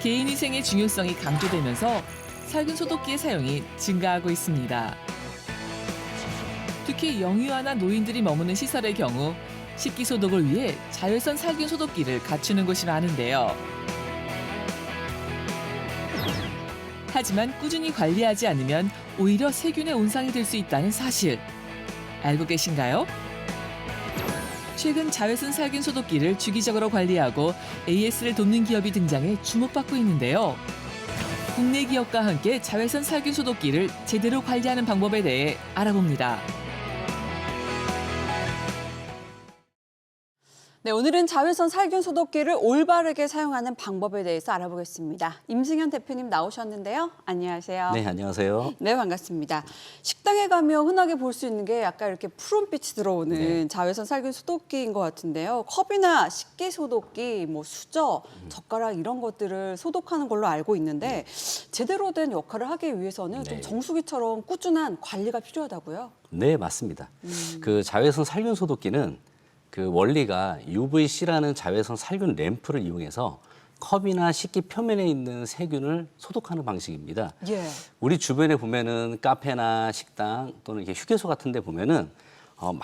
개인위생의 중요성이 강조되면서 살균 소독기의 사용이 증가하고 있습니다. 특히 영유아나 노인들이 머무는 시설의 경우 식기 소독을 위해 자외선 살균 소독기를 갖추는 곳이 많은데요. 하지만 꾸준히 관리하지 않으면 오히려 세균의 온상이 될 수 있다는 사실 알고 계신가요? 최근 자외선 살균 소독기를 주기적으로 관리하고 AS를 돕는 기업이 등장해 주목받고 있는데요. 국내 기업과 함께 자외선 살균 소독기를 제대로 관리하는 방법에 대해 알아봅니다. 네, 오늘은 자외선 살균 소독기를 올바르게 사용하는 방법에 대해서 알아보겠습니다. 임승현 대표님 나오셨는데요. 안녕하세요. 네, 안녕하세요. 네, 반갑습니다. 식당에 가면 흔하게 볼 수 있는 게 약간 이렇게 푸른빛이 들어오는 네. 자외선 살균 소독기인 것 같은데요. 컵이나 식기 소독기, 뭐 수저, 젓가락 이런 것들을 소독하는 걸로 알고 있는데 제대로 된 역할을 하기 위해서는 좀 네. 정수기처럼 꾸준한 관리가 필요하다고요? 네, 맞습니다. 그 자외선 살균 소독기는 그 원리가 UVC라는 자외선 살균 램프를 이용해서 컵이나 식기 표면에 있는 세균을 소독하는 방식입니다. 예. 우리 주변에 보면은 카페나 식당 또는 이렇게 휴게소 같은 데 보면은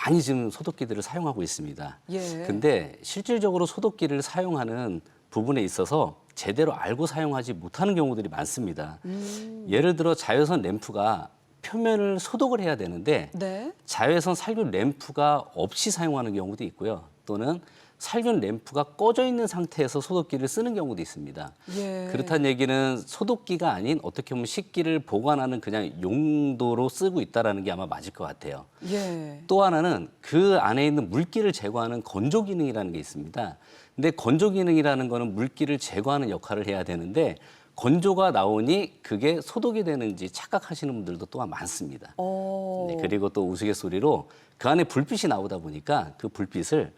많이 지금 소독기들을 사용하고 있습니다. 예. 근데 실질적으로 소독기를 사용하는 부분에 있어서 제대로 알고 사용하지 못하는 경우들이 많습니다. 예를 들어 자외선 램프가 표면을 소독을 해야 되는데 네. 자외선 살균 램프가 없이 사용하는 경우도 있고요. 또는 살균 램프가 꺼져 있는 상태에서 소독기를 쓰는 경우도 있습니다. 예. 그렇다는 얘기는 소독기가 아닌 어떻게 보면 식기를 보관하는 그냥 용도로 쓰고 있다는 게 아마 맞을 것 같아요. 예. 또 하나는 그 안에 있는 물기를 제거하는 건조 기능이라는 게 있습니다. 근데 건조 기능이라는 거는 물기를 제거하는 역할을 해야 되는데 건조가 나오니 그게 소독이 되는지 착각하시는 분들도 또한 많습니다. 네, 그리고 또 우스갯소리로 그 안에 불빛이 나오다 보니까 그 불빛을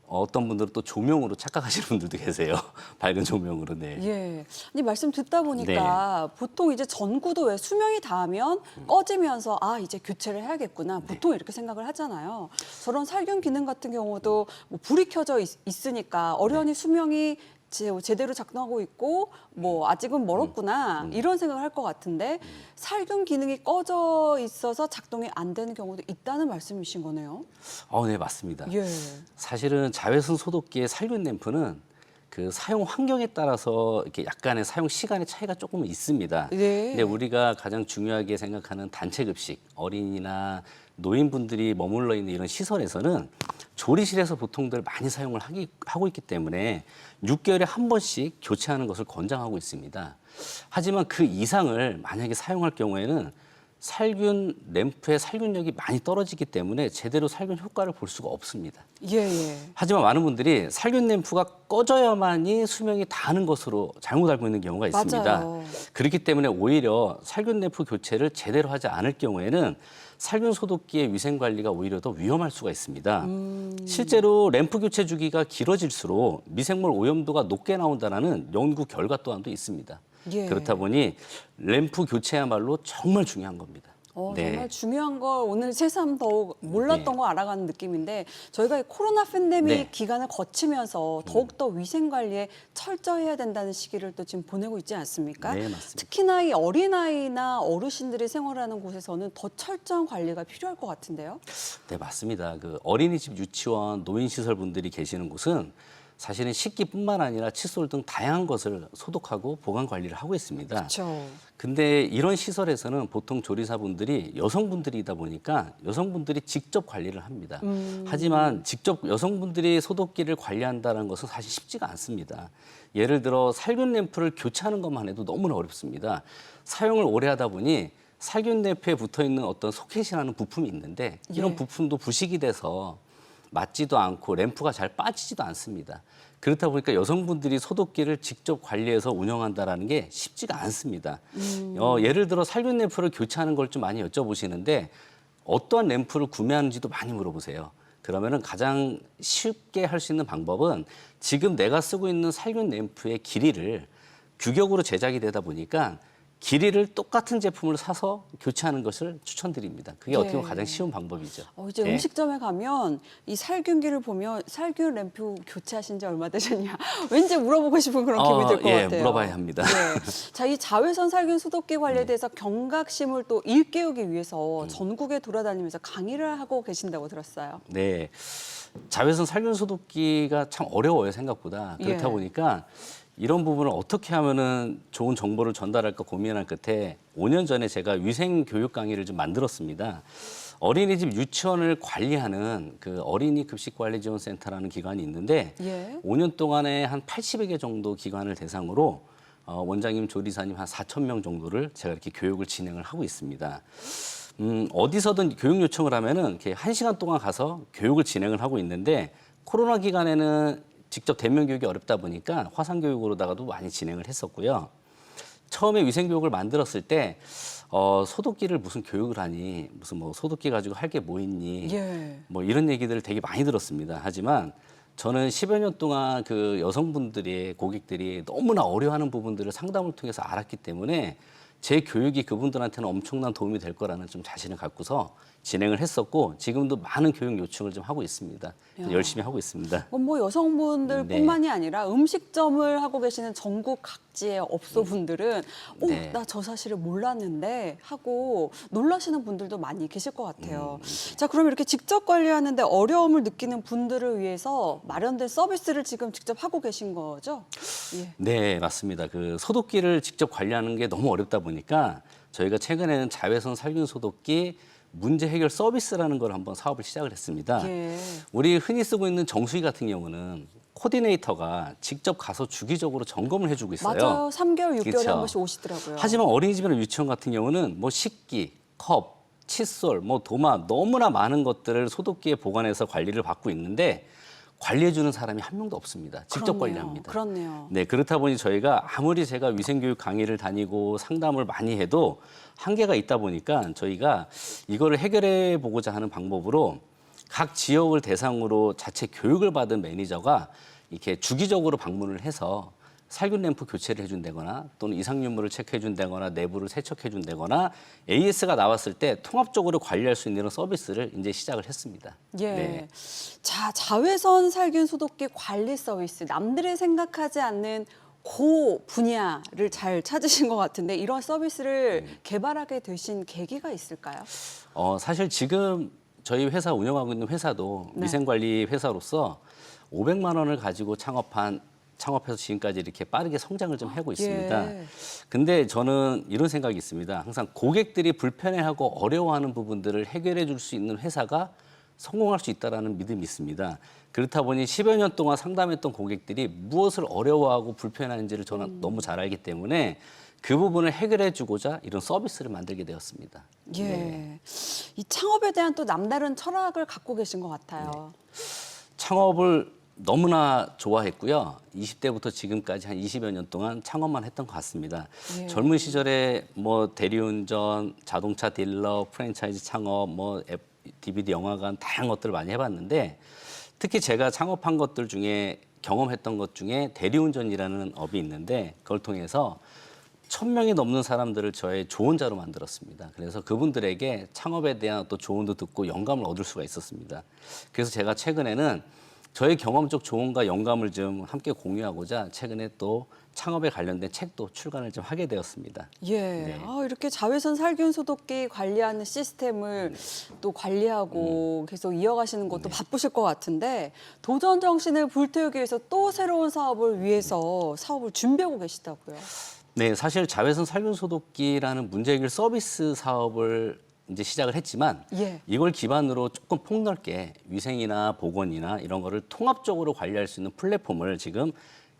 어떤 분들은 또 조명으로 착각하시는 분들도 계세요. 밝은 조명으로. 네. 예. 아니 말씀 듣다 보니까 보통 이제 전구도 왜 수명이 닿으면 꺼지면서 아 이제 교체를 해야겠구나 보통 이렇게 생각을 하잖아요. 저런 살균 기능 같은 경우도 뭐 불이 켜져 있으니까 어련히 수명이 제대로 작동하고 있고 뭐 아직은 멀었구나 이런 생각을 할 것 같은데 살균 기능이 꺼져 있어서 작동이 안 되는 경우도 있다는 말씀이신 거네요. 네, 맞습니다. 예. 사실은 자외선 소독기의 살균 램프는 그 사용 환경에 따라서 이렇게 약간의 사용 시간의 차이가 조금 있습니다. 네. 근데 우리가 가장 중요하게 생각하는 단체 급식, 어린이나 노인분들이 머물러 있는 이런 시설에서는 조리실에서 보통들 많이 사용을 하고 있기 때문에 6개월에 한 번씩 교체하는 것을 권장하고 있습니다. 하지만 그 이상을 만약에 사용할 경우에는 살균 램프의 살균력이 많이 떨어지기 때문에 제대로 살균 효과를 볼 수가 없습니다. 예. 하지만 많은 분들이 살균 램프가 꺼져야만이 수명이 다하는 것으로 잘못 알고 있는 경우가 있습니다. 맞아요. 그렇기 때문에 오히려 살균 램프 교체를 제대로 하지 않을 경우에는 살균 소독기의 위생 관리가 오히려 더 위험할 수가 있습니다. 실제로 램프 교체 주기가 길어질수록 미생물 오염도가 높게 나온다는 연구 결과 또한도 있습니다. 예. 그렇다 보니 램프 교체야말로 정말 중요한 겁니다. 정말 중요한 걸 오늘 새삼 더욱 몰랐던 거 알아가는 느낌인데 저희가 코로나 팬데믹 기간을 거치면서 더욱더 위생 관리에 철저히 해야 된다는 시기를 또 지금 보내고 있지 않습니까? 네, 맞습니다. 특히나 이 어린아이나 어르신들이 생활하는 곳에서는 더 철저한 관리가 필요할 것 같은데요. 네, 맞습니다. 그 어린이집, 유치원, 노인시설 분들이 계시는 곳은 사실은 식기뿐만 아니라 칫솔 등 다양한 것을 소독하고 보관 관리를 하고 있습니다. 그렇죠. 근데 이런 시설에서는 보통 조리사분들이 여성분들이다 보니까 여성분들이 직접 관리를 합니다. 하지만 직접 여성분들이 소독기를 관리한다는 것은 사실 쉽지가 않습니다. 예를 들어 살균 램프를 교체하는 것만 해도 너무나 어렵습니다. 사용을 오래 하다 보니 살균 램프에 붙어 있는 어떤 소켓이라는 부품이 있는데 이런 부품도 부식이 돼서 맞지도 않고 램프가 잘 빠지지도 않습니다. 그렇다 보니까 여성분들이 소독기를 직접 관리해서 운영한다는 게 쉽지가 않습니다. 예를 들어 살균 램프를 교체하는 걸 좀 많이 여쭤보시는데 어떠한 램프를 구매하는지도 많이 물어보세요. 그러면은 가장 쉽게 할 수 있는 방법은 지금 내가 쓰고 있는 살균 램프의 길이를 규격으로 제작이 되다 보니까 네. 똑같은 제품을 사서 교체하는 것을 추천드립니다. 그게 어떻게 보면 가장 쉬운 방법이죠. 이제 예. 음식점에 가면 이 살균기를 보면 살균 램프 교체하신 지 얼마 되셨냐? 왠지 물어보고 싶은 그런 기분이 들 것 예, 같아요. 물어봐야 합니다. 네. 자, 이 자외선 살균 소독기 관리에 대해서 경각심을 또 일깨우기 위해서 전국에 돌아다니면서 강의를 하고 계신다고 들었어요. 네. 자외선 살균 소독기가 참 어려워요, 생각보다. 그렇다 예. 보니까 이런 부분을 어떻게 하면은 좋은 정보를 전달할까 고민할 끝에 5년 전에 제가 위생 교육 강의를 좀 만들었습니다. 어린이집 유치원을 관리하는 그 어린이 급식 관리 지원 센터라는 기관이 있는데 예. 5년 동안에 한 80여 개 정도 기관을 대상으로 원장님, 조리사님 한 4천 명 정도를 제가 이렇게 교육을 진행을 하고 있습니다. 어디서든 교육 요청을 하면은 이렇게 1시간 동안 가서 교육을 진행을 하고 있는데 코로나 기간에는 직접 대면 교육이 어렵다 보니까 화상 교육으로다가도 많이 진행을 했었고요. 처음에 위생 교육을 만들었을 때 소독기를 무슨 교육을 하니 무슨 뭐 소독기 가지고 할 게 뭐 있니 예. 뭐 이런 얘기들을 되게 많이 들었습니다. 하지만 저는 10여 년 동안 그 여성분들의 고객들이 너무나 어려워하는 부분들을 상담을 통해서 알았기 때문에 제 교육이 그분들한테는 엄청난 도움이 될 거라는 좀 자신을 갖고서 진행을 했었고 지금도 많은 교육 요청을 좀 하고 있습니다. 야. 열심히 하고 있습니다. 뭐 여성분들뿐만이 아니라 음식점을 하고 계시는 전국 각지의 업소분들은 네. 나 저 사실을 몰랐는데 하고 놀라시는 분들도 많이 계실 것 같아요. 자, 그럼 이렇게 직접 관리하는데 어려움을 느끼는 분들을 위해서 마련된 서비스를 지금 직접 하고 계신 거죠? 예. 네, 맞습니다. 그 소독기를 직접 관리하는 게 너무 어렵다 보니까 저희가 최근에는 자외선 살균 소독기 문제 해결 서비스라는 걸 한번 사업을 시작을 했습니다. 예. 우리 흔히 쓰고 있는 정수기 같은 경우는 코디네이터가 직접 가서 주기적으로 점검을 해주고 있어요. 맞아요. 3개월, 6개월에 그쵸? 한 번씩 오시더라고요. 하지만 어린이집이나 유치원 같은 경우는 뭐 식기, 컵, 칫솔, 뭐 도마 너무나 많은 것들을 소독기에 보관해서 관리를 받고 있는데 관리해주는 사람이 한 명도 없습니다. 직접 그렇네요. 관리합니다. 그렇네요. 네, 그렇다 보니 저희가 아무리 제가 위생교육 강의를 다니고 상담을 많이 해도 한계가 있다 보니까 저희가 이거를 해결해 보고자 하는 방법으로 각 지역을 대상으로 자체 교육을 받은 매니저가 이렇게 주기적으로 방문을 해서 살균 램프 교체를 해준다거나 또는 이상유물을 체크해준다거나 내부를 세척해준다거나 AS가 나왔을 때 통합적으로 관리할 수 있는 이런 서비스를 이제 시작을 했습니다. 예. 네. 자, 자외선 살균 소독기 관리 서비스. 남들이 생각하지 않는 그 분야를 잘 찾으신 것 같은데 이런 서비스를 개발하게 되신 계기가 있을까요? 사실 지금 저희 회사 운영하고 있는 회사도 네. 위생관리 회사로서 500만 원을 가지고 창업해서 지금까지 이렇게 빠르게 성장을 좀 하고 있습니다. 예. 근데 저는 이런 생각이 있습니다. 항상 고객들이 불편해하고 어려워하는 부분들을 해결해 줄 수 있는 회사가 성공할 수 있다는 믿음이 있습니다. 그렇다 보니 10여 년 동안 상담했던 고객들이 무엇을 어려워하고 불편한지를 저는 너무 잘 알기 때문에 그 부분을 해결해 주고자 이런 서비스를 만들게 되었습니다. 예. 네. 이 창업에 대한 또 남다른 철학을 갖고 계신 것 같아요. 창업을 너무나 좋아했고요. 20대부터 지금까지 한 20여 년 동안 창업만 했던 것 같습니다. 예. 젊은 시절에 뭐 대리운전, 자동차 딜러, 프랜차이즈 창업, 뭐 DVD 영화관 다양한 것들을 많이 해봤는데 특히 제가 창업한 것들 중에 경험했던 것 중에 대리운전이라는 업이 있는데 그걸 통해서 1,000명이 넘는 사람들을 저의 조언자로 만들었습니다. 그래서 그분들에게 창업에 대한 또 조언도 듣고 영감을 얻을 수가 있었습니다. 그래서 제가 최근에는 저의 경험적 조언과 영감을 좀 함께 공유하고자 최근에 또 창업에 관련된 책도 출간을 좀 하게 되었습니다. 예. 네. 이렇게 자외선 살균 소독기 관리하는 시스템을 또 관리하고 계속 이어가시는 것도 바쁘실 것 같은데 도전 정신을 불태우기 위해서 또 새로운 사업을 위해서 사업을 준비하고 계시다고요. 네, 사실 자외선 살균 소독기라는 문제 해결 서비스 사업을 이제 시작을 했지만 예. 이걸 기반으로 조금 폭넓게 위생이나 보건이나 이런 거를 통합적으로 관리할 수 있는 플랫폼을 지금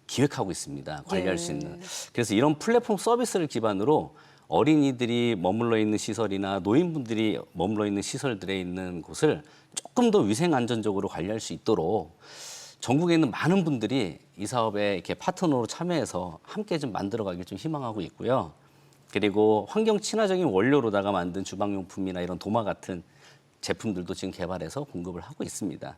기획하고 있습니다. 관리할 예. 수 있는. 그래서 이런 플랫폼 서비스를 기반으로 어린이들이 머물러 있는 시설이나 노인분들이 머물러 있는 시설들에 있는 곳을 조금 더 위생 안전적으로 관리할 수 있도록 전국에 있는 많은 분들이 이 사업에 이렇게 파트너로 참여해서 함께 좀 만들어가길 좀 희망하고 있고요. 그리고 환경 친화적인 원료로다가 만든 주방용품이나 이런 도마 같은 제품들도 지금 개발해서 공급을 하고 있습니다.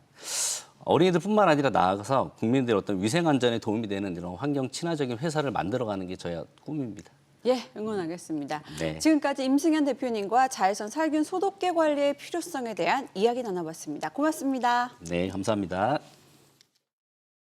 어린이들뿐만 아니라 나아가서 국민들의 어떤 위생 안전에 도움이 되는 이런 환경 친화적인 회사를 만들어가는 게 저의 꿈입니다. 예, 응원하겠습니다. 네. 지금까지 임승현 대표님과 자외선 살균 소독기 관리의 필요성에 대한 이야기 나눠봤습니다. 고맙습니다. 네, 감사합니다.